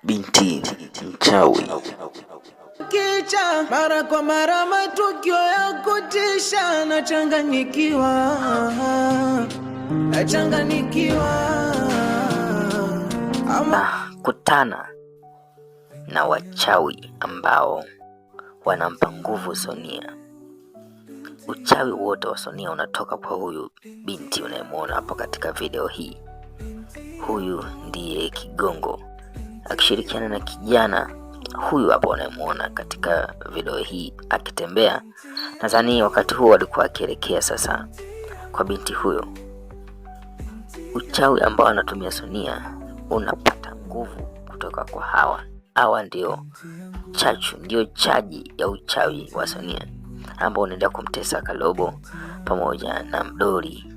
binti mchawi. Kicha mara kwa mara matukio ya kutisha, nachanganyikiwa. Kutana na wachawi ambao wanampa nguvu Sonia. Uchawi wote wa Sonia unatoka kwa huyu binti unayemwona hapo katika video hii. Huyu ndiye Kigongo akishirikiana na kijana huyu hapo unayemwona katika video hii akitembea. Nadhani wakati huo walikuwa akielekea sasa kwa binti huyo. Uchawi ambao anatumia Sonia unapata nguvu kutoka kwa hawa ndio chaji ya uchawi wa Sonia ambao unaenda kumtesa Kalobo pamoja na Mdoli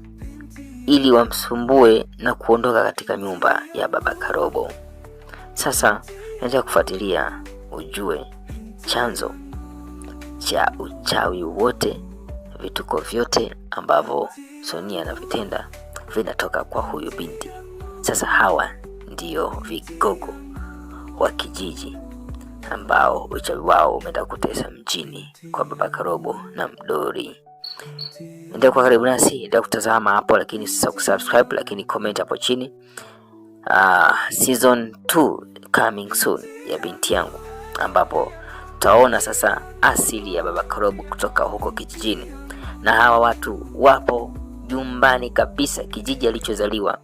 ili wamsumbue na kuondoka katika nyumba ya baba Karobo. Sasa endelea kufuatilia ujue chanzo cha uchawi wote, vituko vyote ambavyo Sonia anavitenda vinatoka kwa huyu binti. Sasa hawa ndio vigogo wa kijiji ambao uchawi wao umeenda kutesa mjini kwa baba Karobo na Mdoli. Ndio kwa karibu nasi, ndio kutazama hapo, lakini sasa kusubscribe, lakini comment hapo chini. Season 2 coming soon ya binti yangu, ambapo taona sasa asili ya baba Karobo kutoka huko kijijini, na hawa watu wapo nyumbani kabisa, kijiji alichozaliwa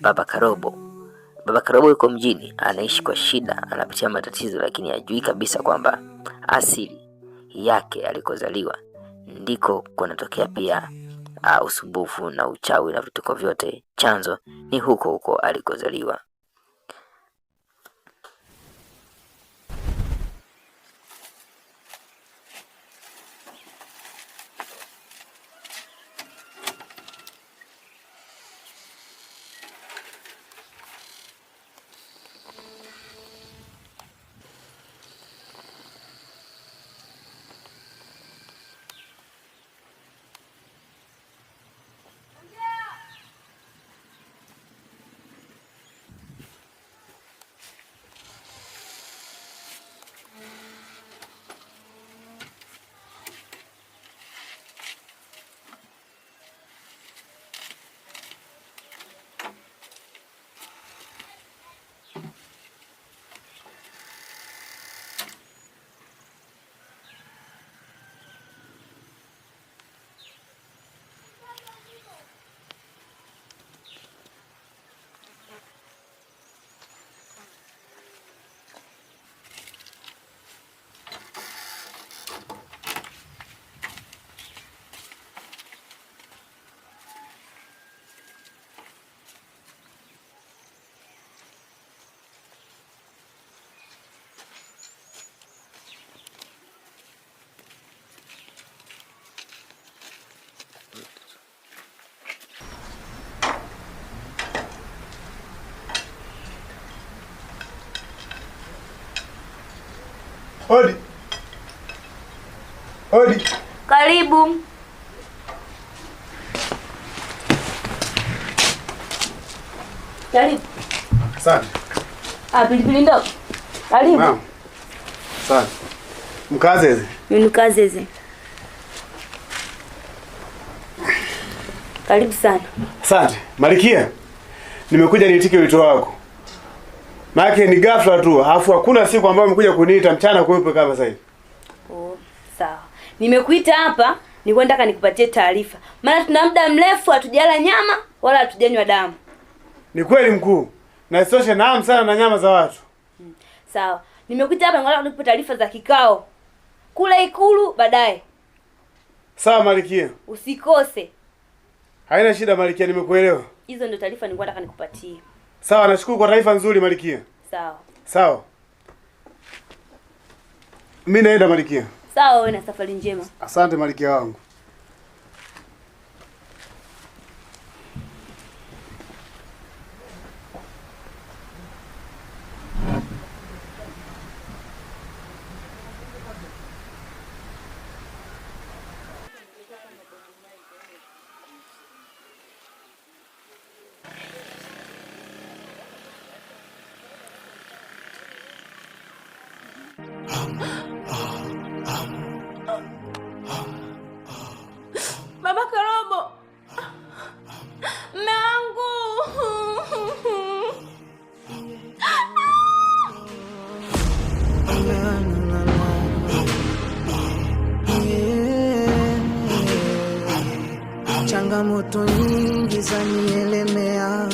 baba Karobo. Baba Karobo yuko mjini, anaishi kwa shida, anapitia matatizo, lakini hajui kabisa kwamba asili yake alikozaliwa ndiko kunatokea pia usumbufu na uchawi na vituko vyote. Chanzo ni huko alikozaliwa. Hodi. Karibu. Karibu. Asante. Pilipili ndogo. Karibu. Mama. Asante. Mkazeze. Mkazeze. Karibu sana. Asante. Malikia, nimekuja niitike wito wako. Maana ni ghafla tu, alafu hakuna siku ambayo umekuja kuniita mchana kuwepo kama sasa hivi. Sawa. Nimekuita hapa, nilikuwa nataka nikupatie taarifa. Maana tuna muda mrefu hatujala nyama wala hatujanywa damu. Ni kweli mkuu. Na isitoshe naam sana na nyama za watu. Sawa. Nimekuita hapa nataka nikupe taarifa za kikao kule Ikulu baadaye. Sawa Malikia. Usikose. Haina shida Malikia, nimekuelewa. Hizo ndio taarifa nilikuwa nataka nikupatie. Sawa, nashukuru kwa taarifa nzuri Malikia. Sawa. Mimi naenda Malikia. Sawa, wewe na safari njema. Asante Malikia wangu. changamoto nyingi zanielemea.